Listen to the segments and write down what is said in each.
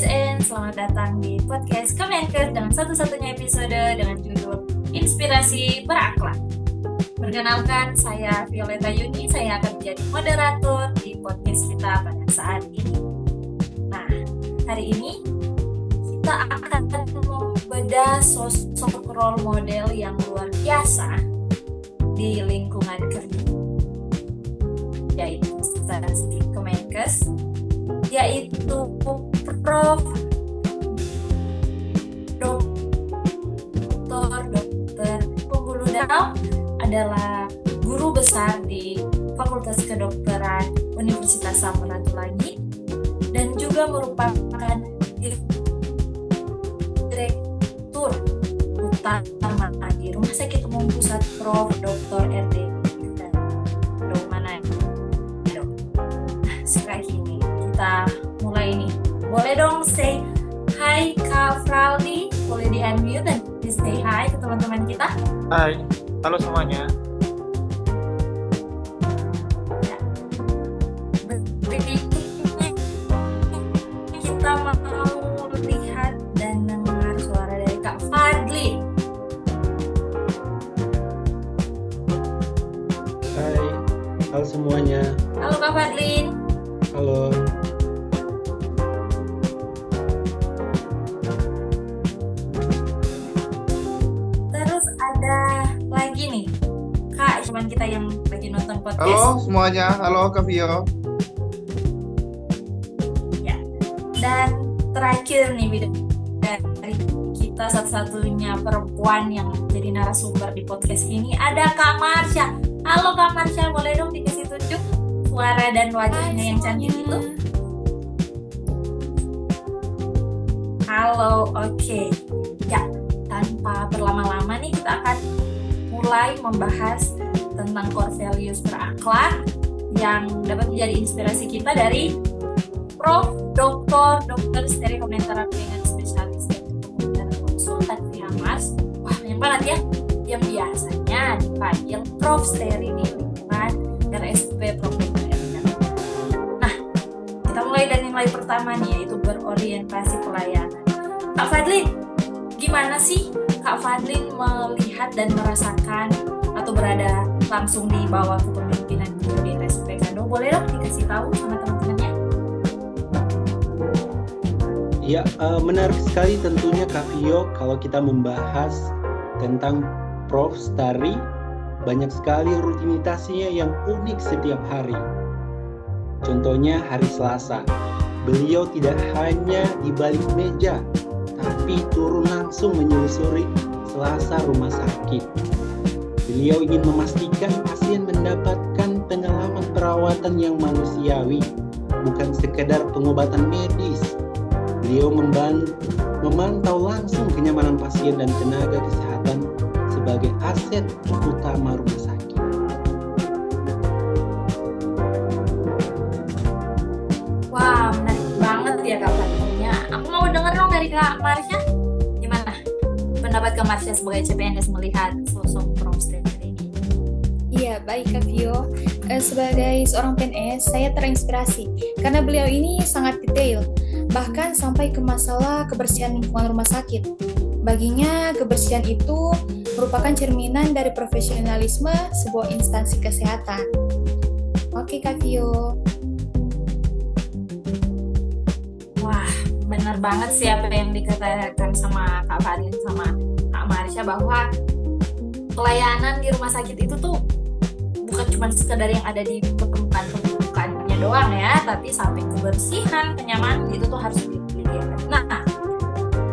and selamat datang di podcast Kemenkes dengan satu-satunya episode dengan judul Inspirasi Berakhlak. Perkenalkan, saya Violeta Yuni, saya akan menjadi moderator di podcast kita pada saat ini. Nah, hari ini kita akan membedah sosok role model yang luar biasa di lingkungan kerja, yaitu instansi Kemenkes, yaitu Prof. Dr. Punggulu Dalam adalah guru besar di Fakultas Kedokteran Universitas Samratulangi dan juga merupakan direktur utama di Rumah Sakit Umum Pusat Prof. Dr. R.D. Sekali ini kita mulai nih. Boleh dong say hi Kak Fraldi, boleh di unmute dan di say hi ke teman-teman kita. Hai, halo semuanya. Berikutnya kita mau lihat dan mendengar suara dari Kak Fadli. Hai, halo semuanya. Halo Kak Fadlin. Halo. Terus ada lagi nih Kak, cuman kita yang lagi nonton podcast. Halo semuanya, halo Kak Vio. Ya. Dan terakhir nih dari kita satu-satunya perempuan yang jadi narasumber di podcast ini ada Kak Marsha. Halo Kak Marsha, boleh dong dikasih tunjuk suara dan wajahnya yang cantik itu? Halo, oke. Ya, tanpa berlama-lama nih kita akan mulai membahas tentang core values berakhlak yang dapat menjadi inspirasi kita dari Prof. Dr. Steri Komuniterapi dengan spesialis dan konsultan Mas. Wah, banyak banget ya. Yang biasanya dipanggil Prof. Steri di lingkungan RSUP Prof. Dr. Erina. Nah, kita mulai dari nilai pertama nih, yaitu berorientasi pelayanan. Kak Fadlin, gimana sih Kak Fadlin melihat dan merasakan atau berada langsung di bawah kepemimpinan guru di RSUP Kando? Boleh dong dikasih tahu sama teman-temannya? Ya, menarik sekali tentunya Kak Vio kalau kita membahas tentang Prof. Stari. Banyak sekali rutinitasnya yang unik setiap hari. Contohnya hari Selasa, beliau tidak hanya di balik meja, tapi turun langsung menyusuri Selasa rumah sakit. Beliau ingin memastikan pasien mendapatkan pengalaman perawatan yang manusiawi, bukan sekedar pengobatan medis. Beliau memantau langsung kenyamanan pasien dan tenaga kesehatan sebagai aset utama rumah sakit. Wah, menarik banget ya Kak Fadlinya. Aku mau denger dong dari Kak Marsha. Gimana pendapat Kak Marsha sebagai CPNS melihat sosok Prof. Steri ini? Iya, baik Kak Vio. Sebagai seorang PNS, saya terinspirasi karena beliau ini sangat detail, bahkan sampai ke masalah kebersihan lingkungan rumah sakit. Baginya, kebersihan itu merupakan cerminan dari profesionalisme sebuah instansi kesehatan. Oke Kak Vio. Wah, benar banget sih apa yang dikatakan sama Kak Fadlin sama Kak Marsha, bahwa pelayanan di rumah sakit itu tuh bukan cuma sekedar yang ada di permukaan-permukaannya doang ya, tapi sampai kebersihan, kenyamanan itu tuh harus dipelihara. Nah,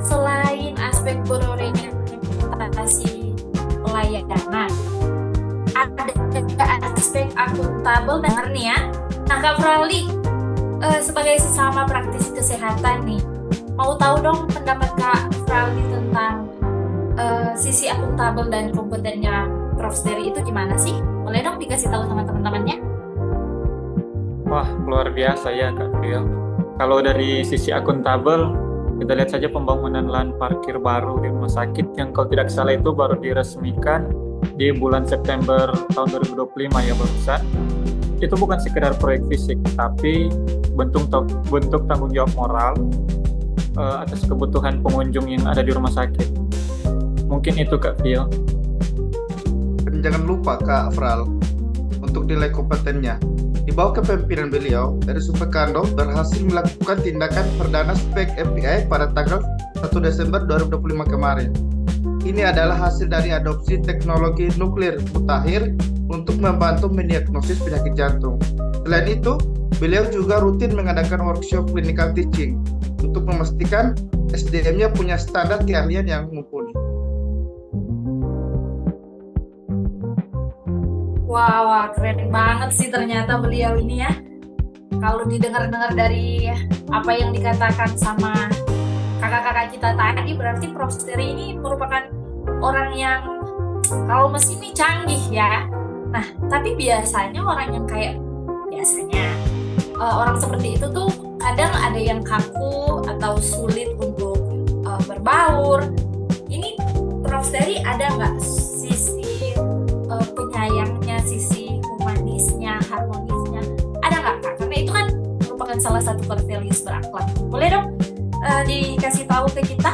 selain aspek berorientasi pelayanan, ada juga aspek akuntabel dan nih ya. Nah, Kak Fraldi, sebagai sesama praktisi kesehatan nih, mau tahu dong pendapat Kak Fraldi tentang sisi akuntabel dan kompetennya Prof. Steri itu gimana sih? Boleh dong dikasih tahu sama teman-temannya? Wah, luar biasa ya Kak Vio. Kalau dari sisi akuntabel, kita lihat saja pembangunan lahan parkir baru di rumah sakit yang kalau tidak salah itu baru diresmikan di bulan September tahun 2025 ya barusan. Itu bukan sekedar proyek fisik, tapi bentuk tanggung jawab moral atas kebutuhan pengunjung yang ada di rumah sakit. Mungkin itu Kak Vio. Dan jangan lupa Kak Fral, untuk nilai kompetennya. Di bawah kepemimpinan beliau, dari Supekando berhasil melakukan tindakan perdana spek FBI pada tanggal 1 Desember 2025 kemarin. Ini adalah hasil dari adopsi teknologi nuklir mutakhir untuk membantu mendiagnosis penyakit jantung. Selain itu, beliau juga rutin mengadakan workshop clinical teaching untuk memastikan SDM-nya punya standar keahlian yang mumpuni. Wah, keren banget sih ternyata beliau ini ya. Kalau didengar-dengar dari apa yang dikatakan sama kakak-kakak kita tadi, berarti Prof. Steri ini merupakan orang yang kalau mesin ini canggih ya. Nah, tapi biasanya orang yang kayak orang seperti itu tuh kadang ada yang kaku atau sulit untuk berbaur. Ini Prof. Steri ada nggak sisi penyayangnya, sisi humanisnya, harmonisnya, ada nggak Kak? Karena itu kan merupakan salah satu core values berakhlak. Boleh dong dikasih tahu ke kita?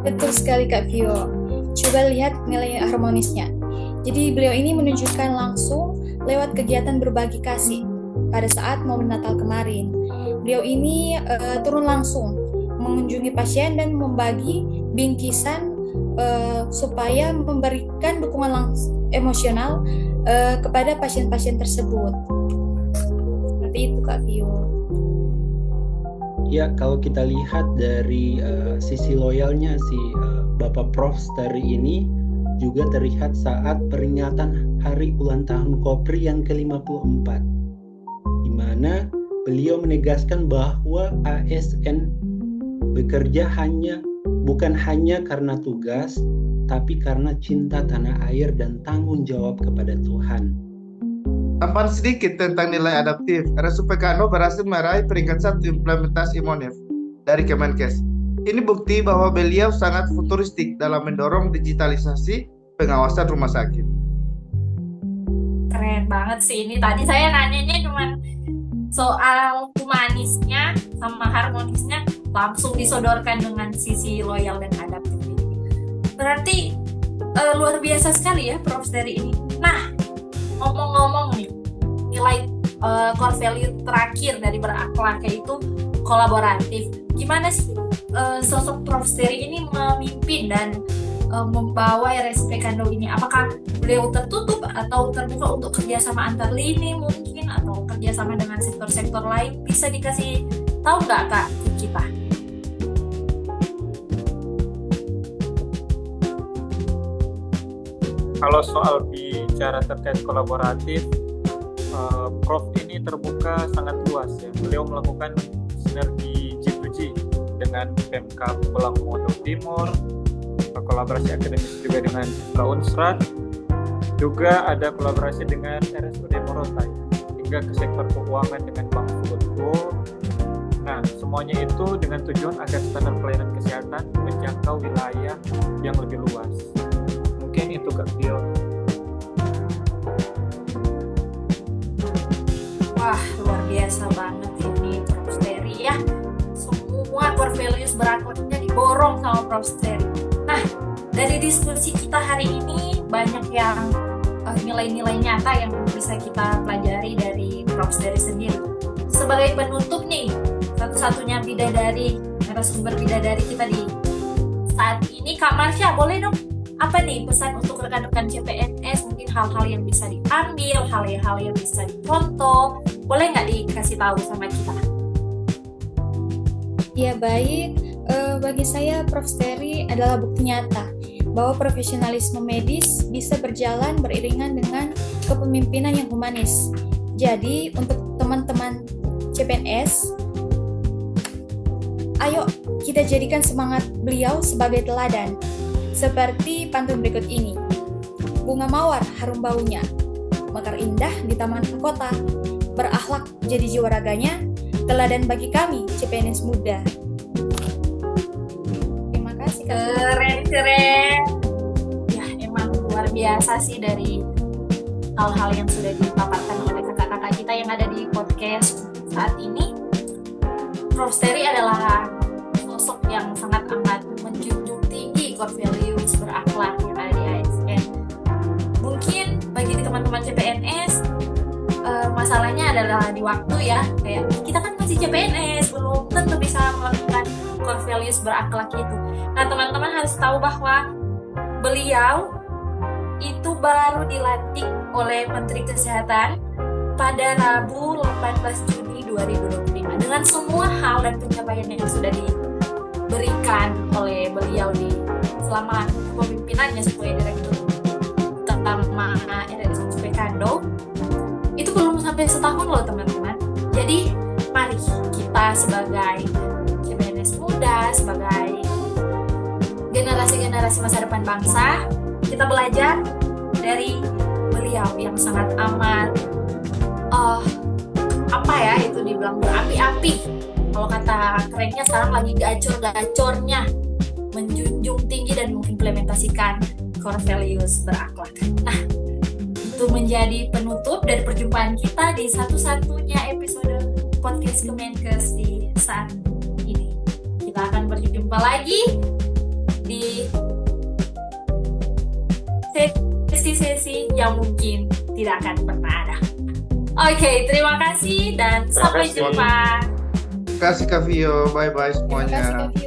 Betul sekali Kak Vio. Coba lihat nilai harmonisnya. Jadi beliau ini menunjukkan langsung lewat kegiatan berbagi kasih pada saat momen Natal kemarin. Beliau ini turun langsung mengunjungi pasien dan membagi bingkisan supaya memberikan dukungan emosional kepada pasien-pasien tersebut. Seperti itu Kak Vio. Ya, kalau kita lihat dari sisi loyalnya si Bapak Prof. Steri ini juga terlihat saat peringatan hari ulang tahun Kopri yang ke-54, di mana beliau menegaskan bahwa ASN bekerja bukan hanya karena tugas, tapi karena cinta tanah air dan tanggung jawab kepada Tuhan. Tambahan sedikit tentang nilai adaptif, RSUPKNO berhasil meraih peringkat 1 implementasi MONEF dari Kemenkes. Ini bukti bahwa beliau sangat futuristik dalam mendorong digitalisasi pengawasan rumah sakit. Keren banget sih ini. Tadi saya nanyanya cuma soal humanisnya sama harmonisnya, langsung disodorkan dengan sisi loyal dan adaptif ini. Berarti luar biasa sekali ya Prof. Steri ini. Nah, ngomong-ngomong nih, nilai core value terakhir dari berakhlak yaitu kolaboratif. Gimana sih sosok Prof. Steri ini memimpin dan membawa RSUPKNO ini? Apakah beliau tertutup atau terbuka untuk kerjasama antar lini mungkin, atau kerjasama dengan sektor-sektor lain? Bisa dikasih tahu nggak Kak ke kita? Kalau soal bicara terkait kolaboratif, Prof ini terbuka sangat luas ya. Beliau melakukan sinergi G2G dengan Pemkab Pulang Modo Timur, kolaborasi akademis juga dengan Unsrat, juga ada kolaborasi dengan RSUD Morotai, hingga ke sektor keuangan dengan Bank Foodgo. Nah, semuanya itu dengan tujuan agar standar pelayanan kesehatan menjangkau wilayah yang lebih luas. Mungkin itu Kak Vio. Wah, luar biasa banget ini Prof. Steri ya. Semua core values berakhlaknya diborong sama Prof. Steri. Nah, dari diskusi kita hari ini banyak yang nilai-nilai nyata yang bisa kita pelajari dari Prof. Steri sendiri. Sebagai penutup nih, satu-satunya bidadari, narasumber bidadari kita di saat ini, Kak Marsha, boleh dong apa nih pesan untuk rekan-rekan CPNS, mungkin hal-hal yang bisa diambil, hal-hal yang bisa dicontoh, boleh nggak dikasih tahu sama kita? Ya baik, bagi saya Prof. Steri adalah bukti nyata bahwa profesionalisme medis bisa berjalan beriringan dengan kepemimpinan yang humanis. Jadi untuk teman-teman CPNS, ayo kita jadikan semangat beliau sebagai teladan. Seperti pantun berikut ini. Bunga mawar harum baunya, mekar indah di taman kota, berakhlak jadi jiwa raganya, teladan bagi kami CPNS muda. Terima kasih Kak. Keren. Ya, emang luar biasa sih dari hal-hal yang sudah dipaparkan oleh kakak-kakak kita yang ada di podcast saat ini. Prof. Terry adalah sosok yang sangat amat menjunjung tinggi core values berakhlak yang ada di ASN. Mungkin bagi teman-teman CPNS masalahnya adalah di waktu ya, kayak kita kan masih CPNS, belum tentu bisa melakukan core values berakhlak itu. Nah, teman-teman harus tahu bahwa beliau itu baru dilantik oleh Menteri Kesehatan pada Rabu 18 Juni 2025 dengan semua hal dan pencapaian yang sudah diberikan oleh beliau selama kepemimpinannya sebagai Direktur Utama RSUP Kando. Itu belum sampai setahun loh teman-teman. Jadi mari kita sebagai CPNS muda, sebagai generasi-generasi masa depan bangsa, kita belajar dari beliau yang sangat amat itu dibilang berapi-api. Kalau kata kerennya sekarang lagi gacor-gacornya menjunjung tinggi dan mengimplementasikan core values berakhlak. Nah, itu menjadi penutup dari perjumpaan kita di satu-satunya episode podcast Kemenkes di saat ini. Kita akan berjumpa lagi di sesi-sesi yang mungkin tidak akan pernah ada. Oke, terima kasih dan sampai jumpa. Terima kasih Kak Vio, bye-bye Terima kasih semuanya. Kak Vio.